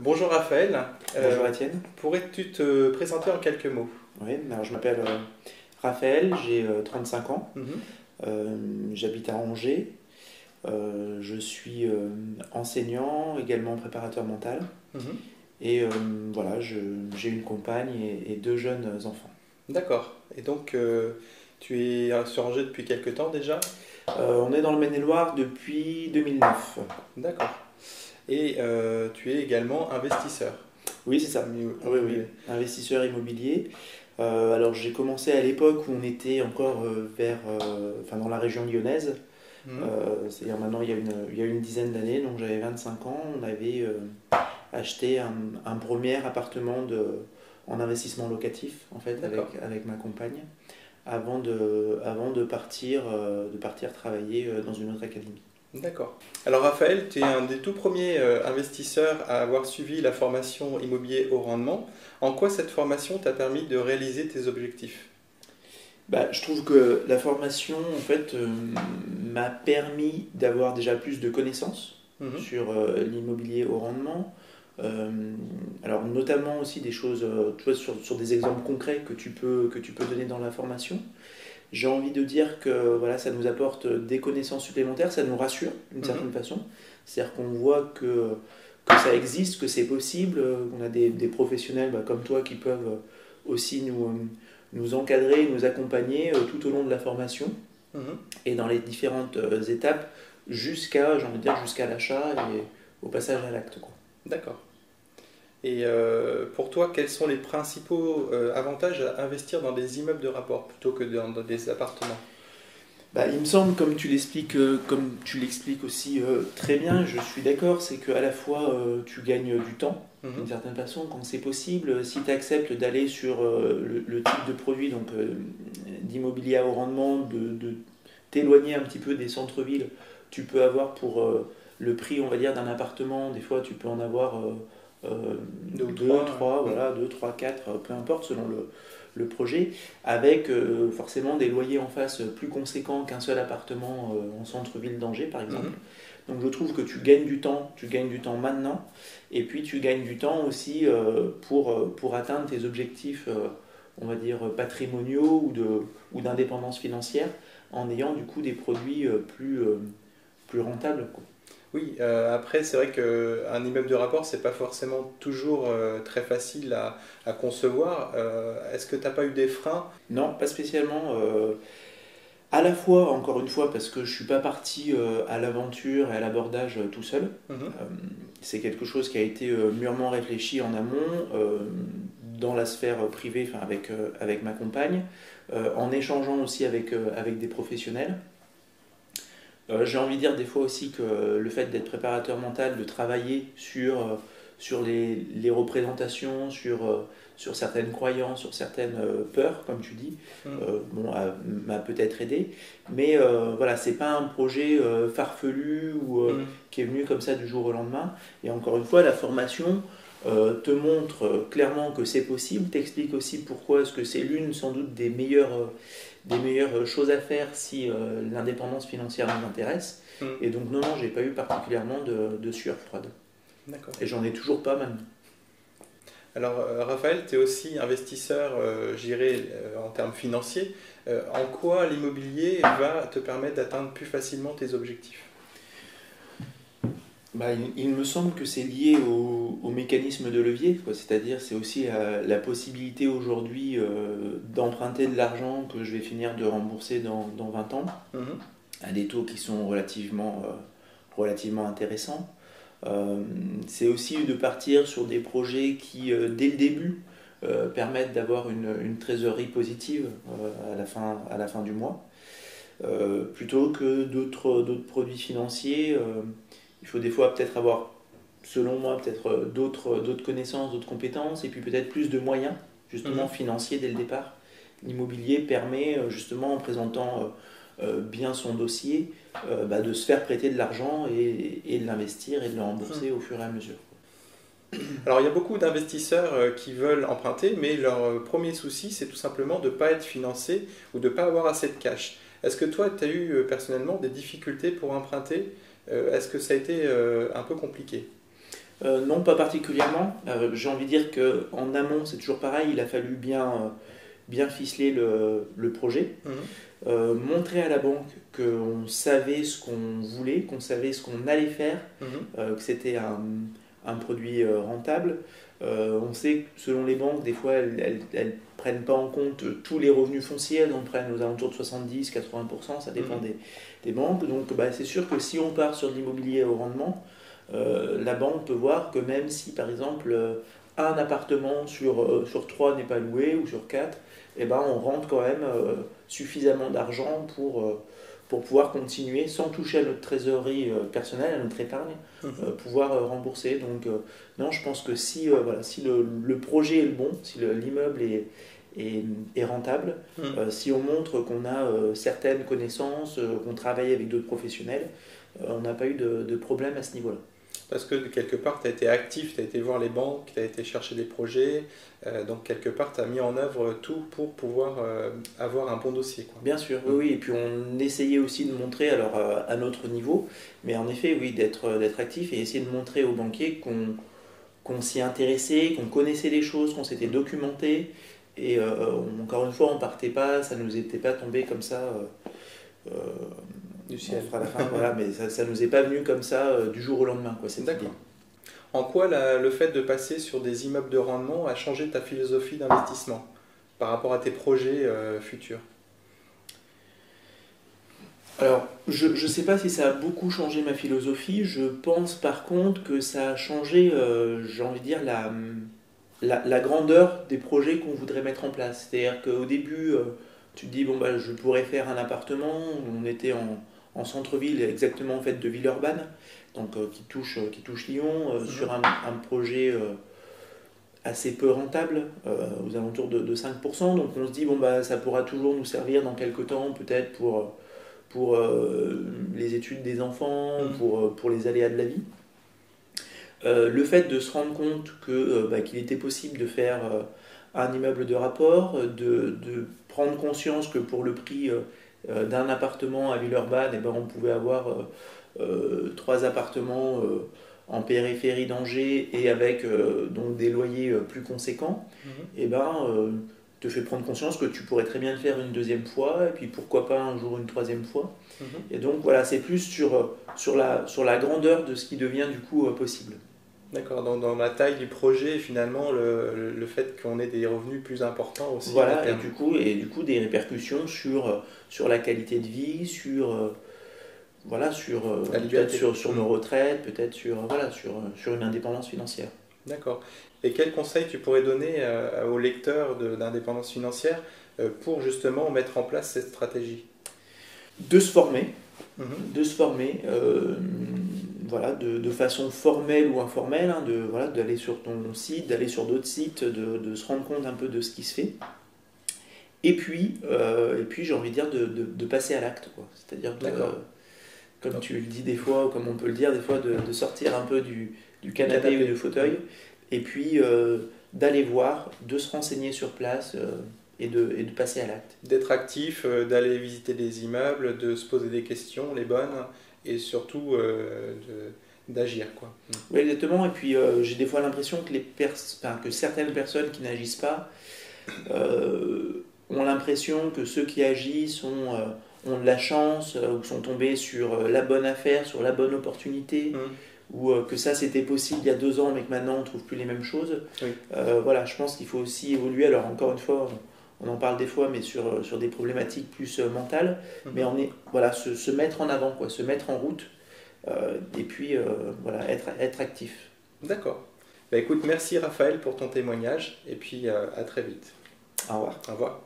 Bonjour Raphaël. Bonjour Étienne. Pourrais-tu te présenter en quelques mots? Oui, alors je m'appelle Raphaël, j'ai 35 ans, Mhm. j'habite à Angers, je suis enseignant, également préparateur mental, Mhm. et voilà, j'ai une compagne et deux jeunes enfants. D'accord. Et donc, tu es sur Angers depuis quelque temps déjà? On est dans le Maine-et-Loire depuis 2009. D'accord. Et tu es également investisseur Oui, c'est ça. Oui, oui, immobilier. investisseur immobilier. Alors j'ai commencé à l'époque où on était encore enfin, dans la région lyonnaise. Mhm. C'est-à-dire maintenant il y a une dizaine d'années, donc j'avais 25 ans, on avait acheté un premier appartement en investissement locatif en fait D'accord. avec ma compagne avant de partir travailler dans une autre académie. D'accord. Alors Raphaël, tu es un des tout premiers investisseurs à avoir suivi la formation immobilier au rendement. En quoi cette formation t'a permis de réaliser tes objectifs? Bah, je trouve que la formation en fait m'a permis d'avoir déjà plus de connaissances Mhm. sur l'immobilier au rendement. Euh, alors notamment aussi des choses, tu vois, sur des exemples concrets que tu peux donner dans la formation. J'ai envie de dire que voilà, ça nous apporte des connaissances supplémentaires, ça nous rassure d'une Mhm. certaine façon. C'est-à-dire qu'on voit que ça existe, que c'est possible, qu'on a des professionnels comme toi qui peuvent aussi nous encadrer, nous accompagner tout au long de la formation Mhm. et dans les différentes étapes jusqu'à, j'ai envie de dire, jusqu'à l'achat et au passage à l'acte, quoi. D'accord. Et pour toi, quels sont les principaux avantages à investir dans des immeubles de rapport plutôt que dans des appartements? Bah, il me semble, comme tu l'expliques aussi très bien, je suis d'accord, c'est qu'à la fois tu gagnes du temps, d'une Mhm. certaine façon, quand c'est possible. Si tu acceptes d'aller sur le type de produit, donc d'immobilier à haut rendement, de t'éloigner un petit peu des centres-villes, tu peux avoir pour le prix, on va dire, d'un appartement, des fois tu peux en avoir euh, Deux ou 2, trois. 3, Mhm. voilà, 2, 3, 4, peu importe, selon le projet, avec forcément des loyers en face plus conséquents qu'un seul appartement en centre-ville d'Angers, par exemple. Mhm. Donc je trouve que tu gagnes du temps maintenant, et puis tu gagnes du temps aussi pour atteindre tes objectifs, on va dire, patrimoniaux ou d'indépendance financière, en ayant du coup des produits plus rentables, quoi. Oui, après, c'est vrai qu'un immeuble de rapport, c'est pas forcément toujours très facile à concevoir. Est-ce que tu n'as pas eu des freins? Non, pas spécialement. À la fois, encore une fois, parce que je suis pas parti à l'aventure et à l'abordage tout seul. Mhm. Euh, c'est quelque chose qui a été mûrement réfléchi en amont, dans la sphère privée, enfin avec ma compagne, en échangeant aussi avec des professionnels. J'ai envie de dire des fois aussi que le fait d'être préparateur mental, de travailler sur les représentations, sur certaines croyances, sur certaines peurs, comme tu dis, Mhm. bon, m'a peut-être aidé. Mais voilà, c'est pas un projet farfelu ou Mhm. qui est venu comme ça du jour au lendemain. Et encore une fois, la formation te montre clairement que c'est possible, t'explique aussi pourquoi est-ce que c'est l'une sans doute des meilleures choses à faire si l'indépendance financière nous intéresse. Mhm. Et donc non, non, j'ai pas eu particulièrement de sueur froide. D'accord. Et j'en ai toujours pas maintenant. Alors, Raphaël, tu es aussi investisseur, je dirais, en termes financiers. En quoi l'immobilier va te permettre d'atteindre plus facilement tes objectifs? Bah, il me semble que c'est lié au mécanisme de levier, quoi. C'est-à-dire c'est aussi la possibilité aujourd'hui d'emprunter de l'argent que je vais finir de rembourser dans 20 ans, Mhm. à des taux qui sont relativement intéressants. Euh, c'est aussi de partir sur des projets qui, dès le début, permettent d'avoir une trésorerie positive à la fin du mois. Plutôt que d'autres produits financiers, il faut des fois peut-être avoir, selon moi, peut-être d'autres connaissances, d'autres compétences, et puis peut-être plus de moyens, justement, Mhm. financiers dès le départ. L'immobilier permet, justement, en présentant bien son dossier, de se faire prêter de l'argent et de l'investir et de le Mhm. rembourser au fur et à mesure. Alors, il y a beaucoup d'investisseurs qui veulent emprunter, mais leur premier souci, c'est tout simplement de ne pas être financé ou de ne pas avoir assez de cash. Est-ce que toi, tu as eu personnellement des difficultés pour emprunter? Est-ce que ça a été un peu compliqué? Non, pas particulièrement. J'ai envie de dire qu'en amont, c'est toujours pareil, il a fallu bien ficeler le projet, montrer à la banque qu'on savait ce qu'on voulait, qu'on savait ce qu'on allait faire, que c'était un produit rentable. On sait que selon les banques, des fois, elles ne prennent pas en compte tous les revenus fonciers, elles en prennent aux alentours de 70-80%, ça dépend des banques. Donc c'est sûr que si on part sur de l'immobilier au rendement, la banque peut voir que même si par exemple un appartement sur 3 n'est pas loué ou sur 4, on rentre quand même suffisamment d'argent pour pouvoir continuer sans toucher à notre trésorerie personnelle, à notre épargne, pouvoir rembourser. Donc non, je pense que si le projet est le bon, si l'immeuble est rentable, si on montre qu'on a certaines connaissances, qu'on travaille avec d'autres professionnels, on n'a pas eu de problème à ce niveau-là. Parce que quelque part, tu as été actif, tu as été voir les banques, tu as été chercher des projets, donc quelque part, tu as mis en œuvre tout pour pouvoir avoir un bon dossier, quoi. Bien sûr, oui, et puis on essayait aussi de montrer, alors à notre niveau, mais en effet, oui, d'être actif et essayer de montrer aux banquiers qu'on s'y intéressait, qu'on connaissait les choses, qu'on s'était documenté, et encore une fois, on partait pas, ça nous était pas tombé comme ça du ciel. On fera la fin, voilà, mais ça nous est pas venu comme ça du jour au lendemain, quoi, cette idée. En quoi le fait de passer sur des immeubles de rendement a changé ta philosophie d'investissement par rapport à tes projets futurs? Alors, je ne sais pas si ça a beaucoup changé ma philosophie. Je pense par contre que ça a changé, j'ai envie de dire, la grandeur des projets qu'on voudrait mettre en place. C'est-à-dire qu'au début, tu te dis, bon, je pourrais faire un appartement. On était en centre-ville, exactement en fait de Villeurbanne, donc qui touche Lyon, sur un projet assez peu rentable, aux alentours de 5%. Donc on se dit, bon, ça pourra toujours nous servir dans quelques temps, peut-être pour les études des enfants, pour les aléas de la vie. Le fait de se rendre compte qu'il était possible de faire un immeuble de rapport, de prendre conscience que pour le prix d'un appartement à Villeurbanne, on pouvait avoir 3 appartements en périphérie d'Angers et avec donc des loyers plus conséquents, te fait prendre conscience que tu pourrais très bien le faire une deuxième fois, et puis pourquoi pas un jour une troisième fois. Et donc voilà, c'est plus sur la grandeur de ce qui devient du coup possible. D'accord, dans la taille du projet, finalement, le fait qu'on ait des revenus plus importants aussi. Voilà, et du coup des répercussions sur la qualité de vie, peut-être sur nos retraites, peut-être sur une indépendance financière. D'accord. Et quels conseils tu pourrais donner aux lecteurs d'indépendance financière pour justement mettre en place cette stratégie? De se former, de façon formelle ou informelle, d'aller sur ton site, d'aller sur d'autres sites, de se rendre compte un peu de ce qui se fait. Et puis j'ai envie de dire de passer à l'acte, quoi. C'est-à-dire comme tu le dis des fois, ou comme on peut le dire des fois, de sortir un peu du canapé ou du fauteuil, et puis d'aller voir, de se renseigner sur place et de passer à l'acte. D'être actif, d'aller visiter des immeubles, de se poser des questions, les bonnes, et surtout d'agir, quoi. Oui, exactement. Et puis j'ai des fois l'impression que certaines personnes qui n'agissent pas ont l'impression que ceux qui agissent ont de la chance, ou sont tombés sur la bonne affaire, sur la bonne opportunité, ou que ça c'était possible il y a 2 ans mais que maintenant on ne trouve plus les mêmes choses. Oui. Je pense qu'il faut aussi évoluer. Alors encore une fois, on en parle des fois, mais sur des problématiques plus mentales, mais se mettre en avant, quoi, se mettre en route, et puis être actif. D'accord. Écoute, merci Raphaël pour ton témoignage, et puis à très vite. Au revoir. Au revoir.